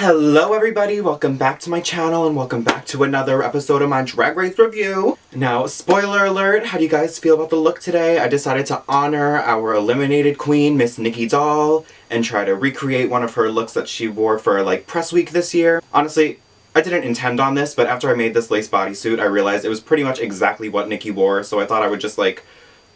Hello everybody, welcome back to my channel and welcome back to another episode of my Drag Race review. Now, spoiler alert, how do you guys feel about the look today? I decided to honor our eliminated queen, Miss Nikki Doll, and try to recreate one of her looks that she wore for like press week this year. Honestly, I didn't intend on this, but after I made this lace bodysuit, I realized it was pretty much exactly what Nikki wore, so I thought I would just like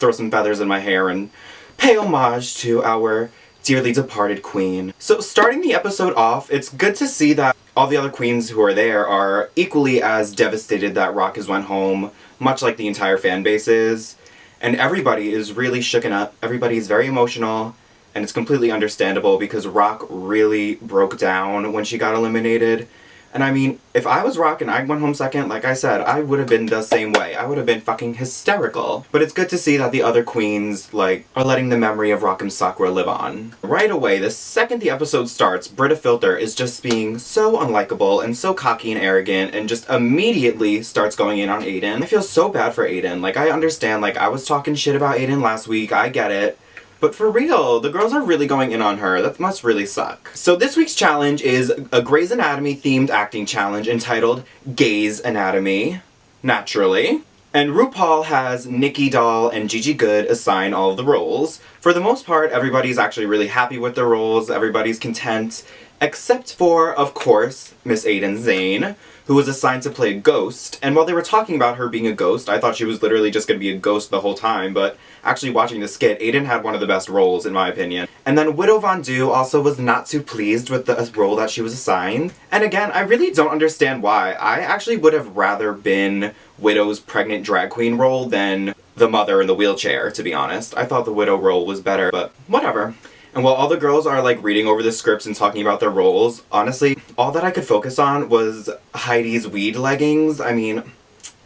throw some feathers in my hair and pay homage to our dearly departed queen. So starting the episode off, it's good to see that all the other queens who are there are equally as devastated that Rock has went home, much like the entire fan base is. And everybody is really shooken up, everybody's very emotional, and it's completely understandable because Rock really broke down when she got eliminated. And I mean, if I was Rock and I went home second, like I said, I would have been the same way. I would have been fucking hysterical. But it's good to see that the other queens, like, are letting the memory of Rock and Sakura live on. Right away, the second the episode starts, Brita Filter is just being so unlikable and so cocky and arrogant and just immediately starts going in on Aiden. I feel so bad for Aiden. Like, I understand, like, I was talking shit about Aiden last week, I get it. But for real, the girls are really going in on her. That must really suck. So this week's challenge is a Grey's Anatomy themed acting challenge entitled Gaze Anatomy, naturally. And RuPaul has Nikki Doll and Gigi Good assign all of the roles. For the most part, everybody's actually really happy with their roles, everybody's content, except for, of course, Miss Aiden Zane, who was assigned to play a ghost. And while they were talking about her being a ghost, I thought she was literally just going to be a ghost the whole time, but actually watching the skit, Aiden had one of the best roles, in my opinion. And then Widow Von Du also was not too pleased with the role that she was assigned. And again, I really don't understand why. I actually would have rather been Widow's pregnant drag queen role than the mother in the wheelchair, to be honest. I thought the Widow role was better, but whatever. And while all the girls are like reading over the scripts and talking about their roles, honestly, all that I could focus on was Heidi's weed leggings. I mean,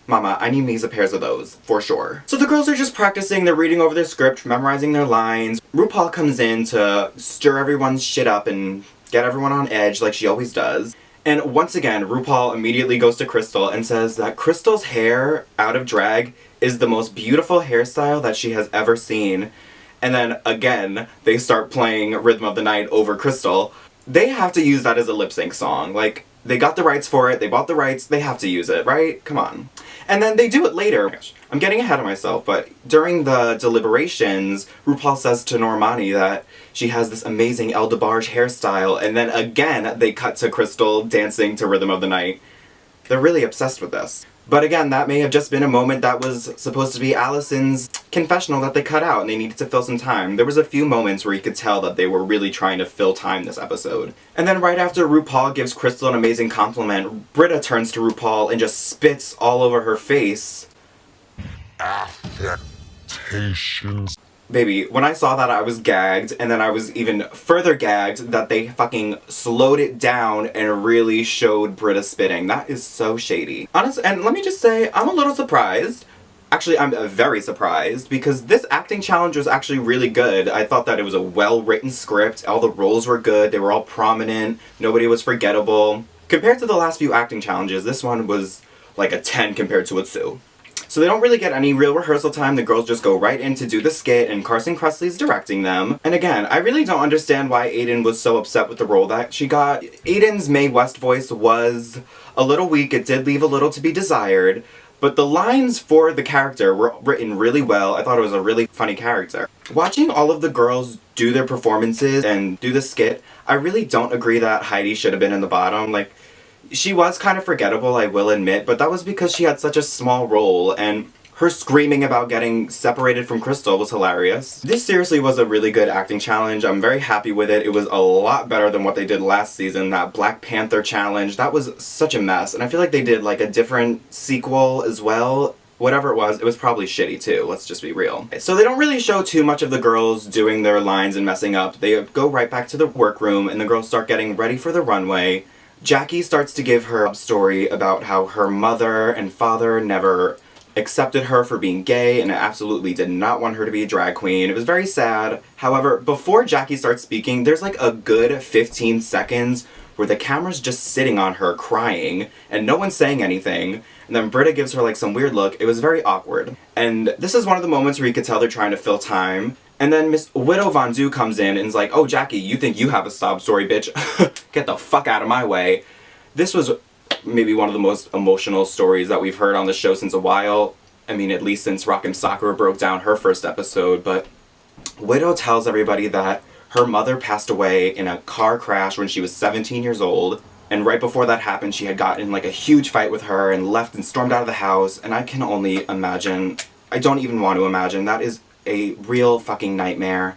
mama, I need me some pairs of those, for sure. So the girls are just practicing, they're reading over their script, memorizing their lines. RuPaul comes in to stir everyone's shit up and get everyone on edge like she always does. And once again, RuPaul immediately goes to Crystal and says that Crystal's hair out of drag is the most beautiful hairstyle that she has ever seen. And then, again, they start playing Rhythm of the Night over Crystal. They have to use that as a lip-sync song. Like, they got the rights for it, they bought the rights, they have to use it, right? Come on. And then they do it later. I'm getting ahead of myself, but during the deliberations, RuPaul says to Normani that she has this amazing El DeBarge hairstyle, and then again, they cut to Crystal dancing to Rhythm of the Night. They're really obsessed with this. But again, that may have just been a moment that was supposed to be Allison's confessional that they cut out and they needed to fill some time. There was a few moments where you could tell that they were really trying to fill time this episode. And then right after RuPaul gives Crystal an amazing compliment, Brita turns to RuPaul and just spits all over her face. Affectations. Baby, when I saw that I was gagged, and then I was even further gagged that they fucking slowed it down and really showed Brita spitting. That is so shady. Honestly, and let me just say, I'm a little surprised. Actually, I'm very surprised, because this acting challenge was actually really good. I thought that it was a well-written script, all the roles were good, they were all prominent, nobody was forgettable. Compared to the last few acting challenges, this one was like a 10 compared to a 2. So they don't really get any real rehearsal time, the girls just go right in to do the skit and Carson Kressley's directing them. And again, I really don't understand why Aiden was so upset with the role that she got. Aiden's Mae West voice was a little weak, it did leave a little to be desired, but the lines for the character were written really well. I thought it was a really funny character. Watching all of the girls do their performances and do the skit, I really don't agree that Heidi should have been in the bottom. Like, she was kind of forgettable, I will admit, but that was because she had such a small role, and her screaming about getting separated from Crystal was hilarious. This seriously was a really good acting challenge. I'm very happy with it. It was a lot better than what they did last season, that Black Panther challenge. That was such a mess, and I feel like they did like a different sequel as well. Whatever it was probably shitty too, let's just be real. So they don't really show too much of the girls doing their lines and messing up. They go right back to the workroom, and the girls start getting ready for the runway. Jackie starts to give her story about how her mother and father never accepted her for being gay and absolutely did not want her to be a drag queen. It was very sad. However, before Jackie starts speaking, there's like a good 15 seconds where the camera's just sitting on her crying and no one's saying anything. And then Brita gives her like some weird look. It was very awkward. And this is one of the moments where you could tell they're trying to fill time. And then Miss Widow Von Du comes in and is like, oh, Jackie, you think you have a sob story, bitch? Get the fuck out of my way. This was maybe one of the most emotional stories that we've heard on the show since a while. I mean, at least since Rockin' Sakura broke down her first episode, but Widow tells everybody that her mother passed away in a car crash when she was 17 years old, and right before that happened, she had gotten in like a huge fight with her and left and stormed out of the house, and I can only imagine, I don't even want to imagine, that is a real fucking nightmare.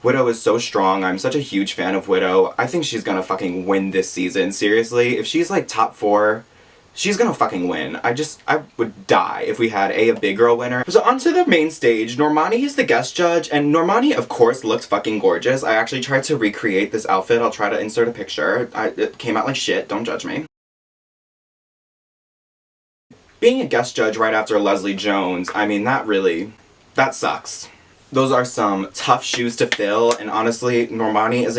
Widow is so strong. I'm such a huge fan of Widow. I think she's gonna fucking win this season, seriously. If she's like top 4, she's gonna fucking win. I would die if we had a big girl winner. So onto the main stage, Normani is the guest judge, and Normani of course looked fucking gorgeous. I actually tried to recreate this outfit. I'll try to insert a picture. It came out like shit, don't judge me. Being a guest judge right after Leslie Jones, I mean that sucks. Those are some tough shoes to fill, and honestly, Normani as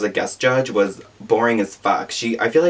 a guest judge was boring as fuck. I feel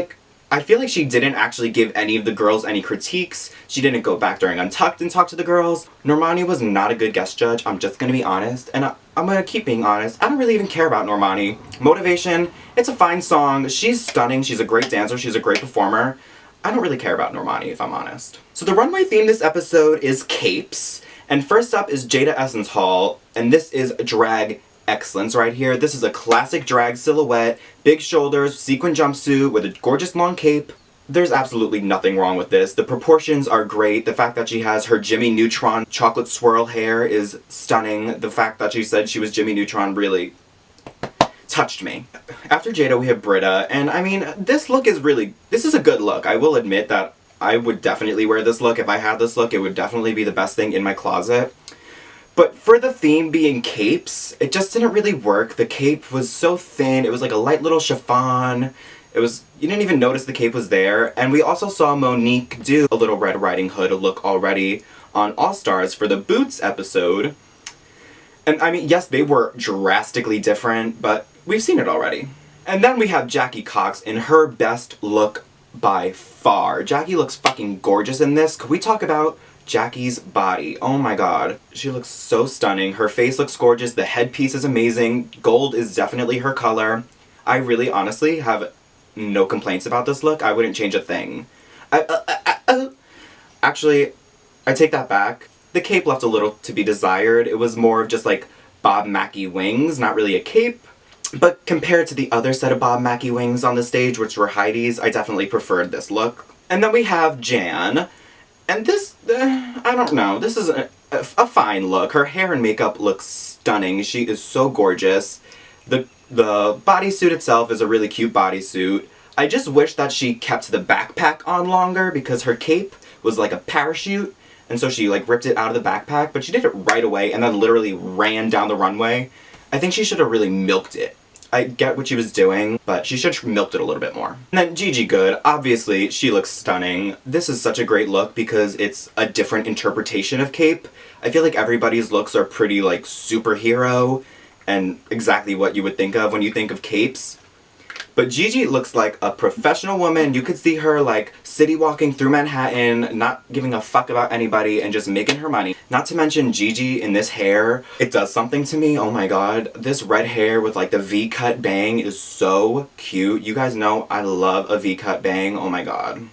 like she didn't actually give any of the girls any critiques. She didn't go back during Untucked and talk to the girls. Normani was not a good guest judge, I'm just gonna be honest, and I'm gonna keep being honest. I don't really even care about Normani. Motivation, it's a fine song, she's stunning, she's a great dancer, she's a great performer. I don't really care about Normani, if I'm honest. So the runway theme this episode is capes. And first up is Jada Essence Hall, and this is drag excellence right here. This is a classic drag silhouette, big shoulders, sequin jumpsuit with a gorgeous long cape. There's absolutely nothing wrong with this. The proportions are great. The fact that she has her Jimmy Neutron chocolate swirl hair is stunning. The fact that she said she was Jimmy Neutron really touched me. After Jada we have Britta, and I mean, this is a good look. I will admit that I would definitely wear this look. If I had this look, it would definitely be the best thing in my closet. But for the theme being capes, it just didn't really work. The cape was so thin. It was like a light little chiffon. You didn't even notice the cape was there. And we also saw Monique do a little Red Riding Hood look already on All Stars for the Boots episode. And I mean, yes, they were drastically different, but we've seen it already. And then we have Jackie Cox in her best look by far. Jackie looks fucking gorgeous in this. Could we talk about Jackie's body? Oh my god. She looks so stunning. Her face looks gorgeous. The headpiece is amazing. Gold is definitely her color. I really honestly have no complaints about this look. I wouldn't change a thing. Actually, I take that back. The cape left a little to be desired. It was more of just like Bob Mackie wings, not really a cape. But compared to the other set of Bob Mackie wings on the stage, which were Heidi's, I definitely preferred this look. And then we have Jan. And this, I don't know, this is a fine look. Her hair and makeup looks stunning. She is so gorgeous. The bodysuit itself is a really cute bodysuit. I just wish that she kept the backpack on longer because her cape was like a parachute. And so she like ripped it out of the backpack, but she did it right away and then literally ran down the runway. I think she should have really milked it. I get what she was doing, but she should have milked it a little bit more. And then Gigi Goode, obviously she looks stunning. This is such a great look because it's a different interpretation of cape. I feel like everybody's looks are pretty like superhero and exactly what you would think of when you think of capes. But Gigi looks like a professional woman. You could see her like city walking through Manhattan, not giving a fuck about anybody and just making her money. Not to mention Gigi in this hair, it does something to me, oh my god. This red hair with like the V-cut bang is so cute. You guys know I love a V-cut bang, oh my god.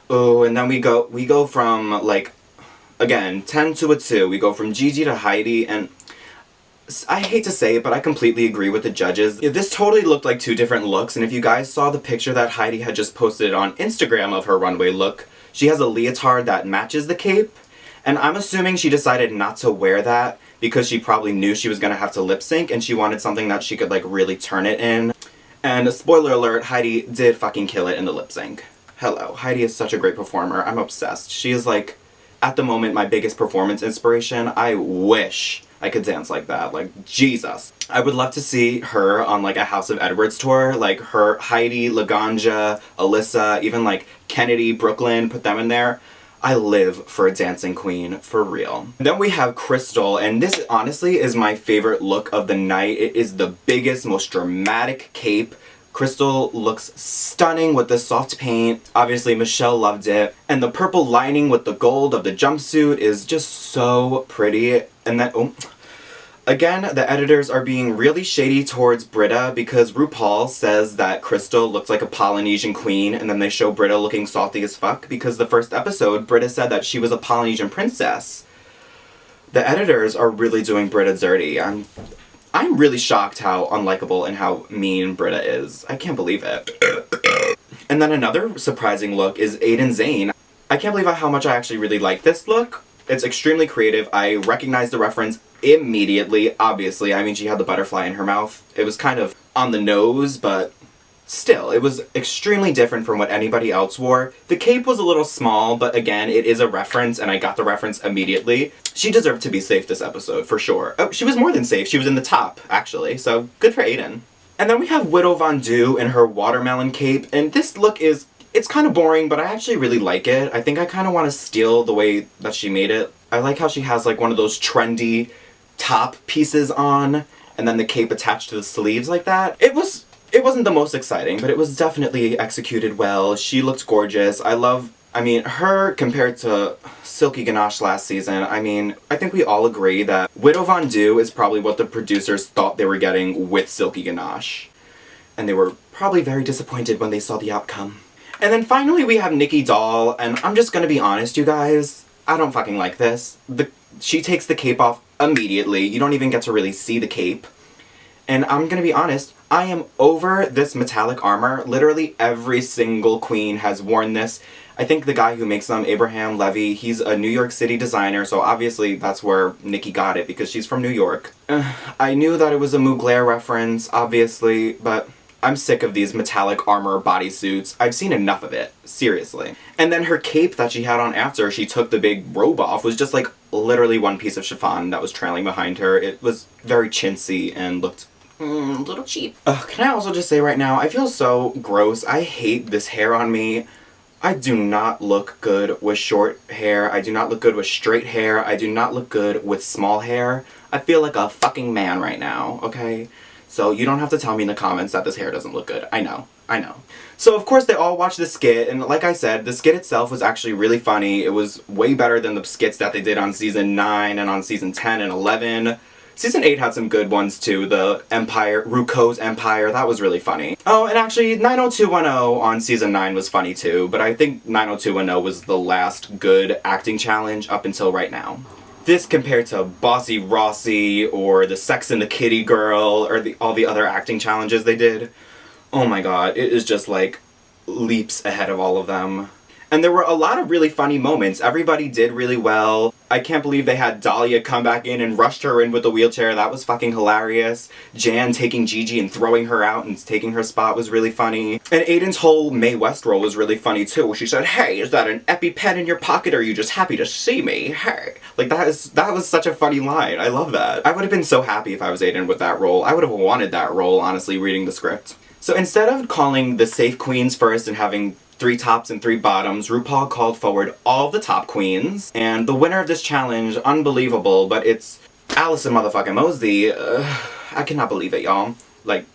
Oh, and then we go from like, again, 10 to a 2. We go from Gigi to Heidi, and I hate to say it, but I completely agree with the judges. This totally looked like two different looks, and if you guys saw the picture that Heidi had just posted on Instagram of her runway look, she has a leotard that matches the cape, and I'm assuming she decided not to wear that because she probably knew she was gonna have to lip sync, and she wanted something that she could like really turn it in. And spoiler alert, Heidi did fucking kill it in the lip sync. Hello, Heidi is such a great performer. I'm obsessed. She is like, at the moment, my biggest performance inspiration. I wish I could dance like that, like Jesus. I would love to see her on like a House of Edwards tour, like her, Heidi, Laganja, Alyssa, even like Kennedy, Brooklyn, put them in there. I live for a dancing queen, for real. Then we have Crystal, and this honestly is my favorite look of the night. It is the biggest, most dramatic cape. Crystal looks stunning with the soft paint. Obviously, Michelle loved it. And the purple lining with the gold of the jumpsuit is just so pretty. And then, Again, the editors are being really shady towards Britta because RuPaul says that Crystal looks like a Polynesian queen, and then they show Britta looking salty as fuck because the first episode, Britta said that she was a Polynesian princess. The editors are really doing Britta dirty. I'm really shocked how unlikable and how mean Britta is. I can't believe it. And then another surprising look is Aiden Zane. I can't believe how much I actually really like this look. It's extremely creative. I recognize the reference immediately, obviously. I mean, she had the butterfly in her mouth. It was kind of on the nose, but still, it was extremely different from what anybody else wore. The cape was a little small, but again, it is a reference, and I got the reference immediately. She deserved to be safe this episode, for sure. Oh, she was more than safe. She was in the top, actually, so good for Aiden. And then we have Widow Von Du in her watermelon cape, and this look is, it's kind of boring, but I actually really like it. I think I kind of want to steal the way that she made it. I like how she has like one of those trendy top pieces on, and then the cape attached to the sleeves like that. It wasn't the most exciting, but it was definitely executed well. She looked gorgeous. I mean, her compared to Silky Ganache last season, I mean, I think we all agree that Widow Von Du is probably what the producers thought they were getting with Silky Ganache. And they were probably very disappointed when they saw the outcome. And then finally we have Nikki Doll, and I'm just gonna be honest, you guys, I don't fucking like this. She takes the cape off immediately. You don't even get to really see the cape. And I'm gonna be honest, I am over this metallic armor. Literally every single queen has worn this. I think the guy who makes them, Abraham Levy, he's a New York City designer, so obviously that's where Nikki got it, because she's from New York. I knew that it was a Mugler reference, obviously, but I'm sick of these metallic armor bodysuits. I've seen enough of it, seriously. And then her cape that she had on after she took the big robe off was just like literally one piece of chiffon that was trailing behind her. It was very chintzy and looked a little cheap. Can I also just say right now, I feel so gross. I hate this hair on me. I do not look good with short hair. I do not look good with straight hair. I do not look good with small hair. I feel like a fucking man right now, okay? So you don't have to tell me in the comments that this hair doesn't look good. I know. So of course they all watched the skit, and like I said, the skit itself was actually really funny. It was way better than the skits that they did on season 9 and on season 10 and 11. Season 8 had some good ones too, the Empire, Ruko's Empire, that was really funny. Oh, and actually 90210 on season 9 was funny too, but I think 90210 was the last good acting challenge up until right now. This compared to Bossy Rossi or the Sex and the Kitty Girl or all the other acting challenges they did, oh my god, it is just like leaps ahead of all of them. And there were a lot of really funny moments. Everybody did really well. I can't believe they had Dahlia come back in and rushed her in with the wheelchair. That was fucking hilarious. Jan taking Gigi and throwing her out and taking her spot was really funny. And Aiden's whole Mae West role was really funny too. She said, "Hey, is that an EpiPen in your pocket or are you just happy to see me? Hey." Like that was such a funny line. I love that. I would have been so happy if I was Aiden with that role. I would have wanted that role, honestly, reading the script. So instead of calling the safe queens first and having 3 tops and 3 bottoms, RuPaul called forward all the top queens, and the winner of this challenge, unbelievable, but it's Allison motherfucking Mosley. I cannot believe it, y'all. Like,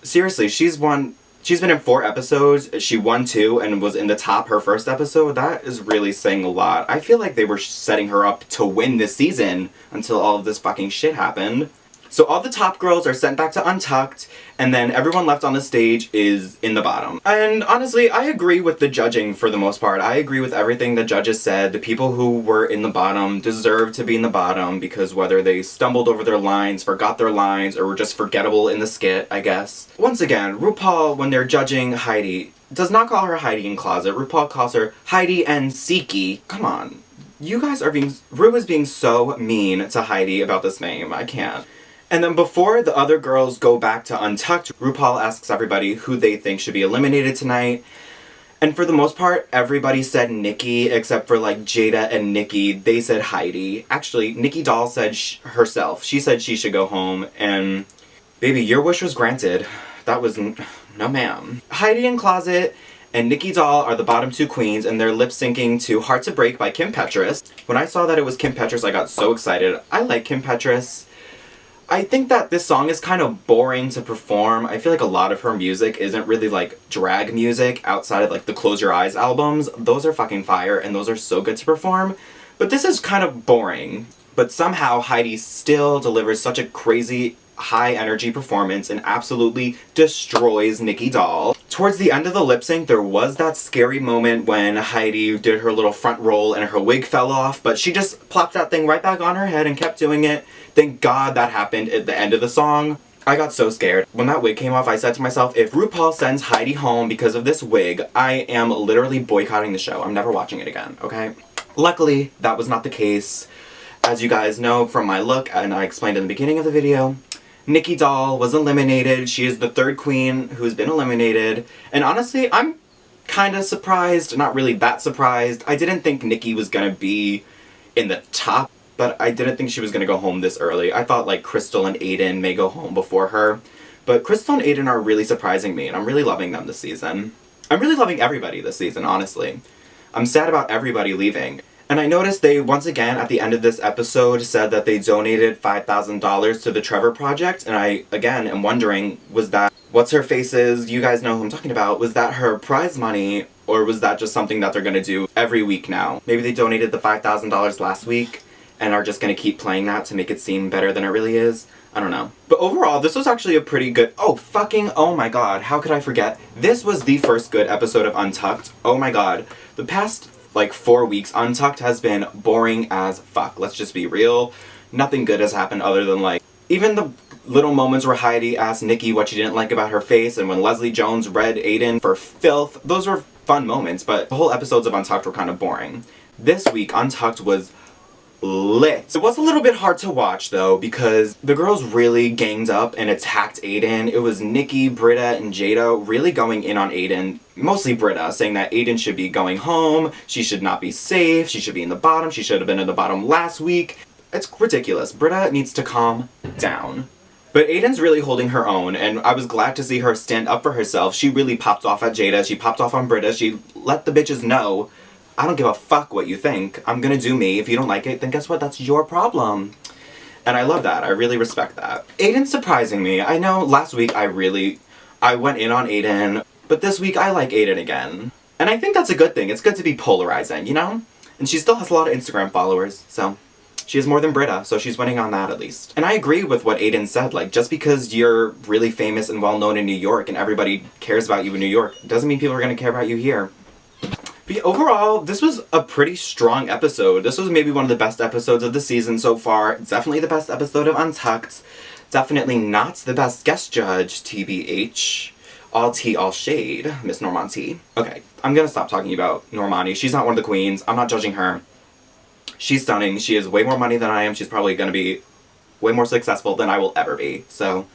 seriously, she's been in 4 episodes, she won 2 and was in the top her first episode. That is really saying a lot. I feel like they were setting her up to win this season until all of this fucking shit happened. So all the top girls are sent back to Untucked, and then everyone left on the stage is in the bottom. And honestly, I agree with the judging for the most part. I agree with everything the judges said. The people who were in the bottom deserve to be in the bottom because whether they stumbled over their lines, forgot their lines, or were just forgettable in the skit, I guess. Once again, RuPaul, when they're judging Heidi, does not call her Heidi in Closet. RuPaul calls her Heidi and Siki. Come on. You guys are Ru is being so mean to Heidi about this name. I can't. And then before the other girls go back to Untucked, RuPaul asks everybody who they think should be eliminated tonight. And for the most part, everybody said Nikki, except for like Jada and Nikki. They said Heidi. Actually, Nikki Doll said herself. She said she should go home, and baby, your wish was granted. That was no ma'am. Heidi in Closet and Nikki Doll are the bottom 2 queens, and they're lip-syncing to Hard to Break by Kim Petras. When I saw that it was Kim Petras, I got so excited. I like Kim Petras. I think that this song is kind of boring to perform. I feel like a lot of her music isn't really like drag music outside of like the Close Your Eyes albums. Those are fucking fire and those are so good to perform. But this is kind of boring. But somehow Heidi still delivers such a crazy high energy performance and absolutely destroys Nikki Doll. Towards the end of the lip sync, there was that scary moment when Heidi did her little front roll and her wig fell off, but she just plopped that thing right back on her head and kept doing it. Thank God that happened at the end of the song. I got so scared. When that wig came off, I said to myself, if RuPaul sends Heidi home because of this wig, I am literally boycotting the show. I'm never watching it again, okay? Luckily, that was not the case. As you guys know from my look, and I explained in the beginning of the video, Nikki Doll was eliminated. She is the third queen who's been eliminated. And honestly, I'm kind of surprised. Not really that surprised. I didn't think Nikki was gonna be in the top, but I didn't think she was gonna go home this early. I thought like Crystal and Aiden may go home before her. But Crystal and Aiden are really surprising me, and I'm really loving them this season. I'm really loving everybody this season, honestly. I'm sad about everybody leaving. And I noticed they, once again, at the end of this episode, said that they donated $5,000 to the Trevor Project, and I, again, am wondering, was that What's-Her-Face's, you guys know who I'm talking about, was that her prize money, or was that just something that they're gonna do every week now? Maybe they donated the $5,000 last week, and are just gonna keep playing that to make it seem better than it really is? I don't know. But overall, this was actually a pretty good, oh my god, how could I forget? This was the first good episode of Untucked. Oh my god. The past like 4 weeks, Untucked has been boring as fuck. Let's just be real. Nothing good has happened other than like, even the little moments where Heidi asked Nikki what she didn't like about her face, and when Leslie Jones read Aiden for filth, those were fun moments, but the whole episodes of Untucked were kind of boring. This week, Untucked was lit. It was a little bit hard to watch though, because the girls really ganged up and attacked Aiden. It was Nikki, Britta, and Jada really going in on Aiden. Mostly Britta, saying that Aiden should be going home, she should not be safe, she should be in the bottom, she should have been in the bottom last week. It's ridiculous. Britta needs to calm down. But Aiden's really holding her own, and I was glad to see her stand up for herself. She really popped off at Jada, she popped off on Britta, she let the bitches know, I don't give a fuck what you think. I'm gonna do me. If you don't like it, then guess what? That's your problem. And I love that. I really respect that. Aiden's surprising me. I know last week I went in on Aiden, but this week I like Aiden again. And I think that's a good thing. It's good to be polarizing, you know? And she still has a lot of Instagram followers, so she has more than Britta, so she's winning on that at least. And I agree with what Aiden said, like, just because you're really famous and well-known in New York and everybody cares about you in New York, doesn't mean people are gonna care about you here. But overall, this was a pretty strong episode. This was maybe one of the best episodes of the season so far. Definitely the best episode of Untucked. Definitely not the best guest judge, TBH. All tea, all shade, Miss Normani. Okay, I'm gonna stop talking about Normani. She's not one of the queens. I'm not judging her. She's stunning. She has way more money than I am. She's probably gonna be way more successful than I will ever be. So,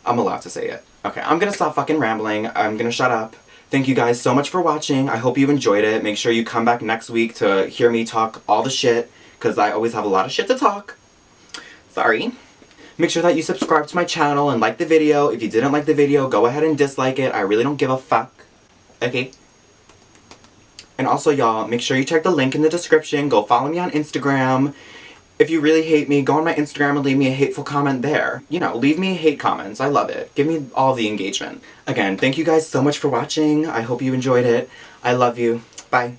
I'm allowed to say it. Okay, I'm gonna stop fucking rambling. I'm gonna shut up. Thank you guys so much for watching. I hope you enjoyed it. Make sure you come back next week to hear me talk all the shit, because I always have a lot of shit to talk. Sorry. Make sure that you subscribe to my channel and like the video. If you didn't like the video, go ahead and dislike it. I really don't give a fuck. Okay? And also, y'all, make sure you check the link in the description. Go follow me on Instagram. If you really hate me, go on my Instagram and leave me a hateful comment there. You know, leave me hate comments. I love it. Give me all the engagement. Again, thank you guys so much for watching. I hope you enjoyed it. I love you. Bye.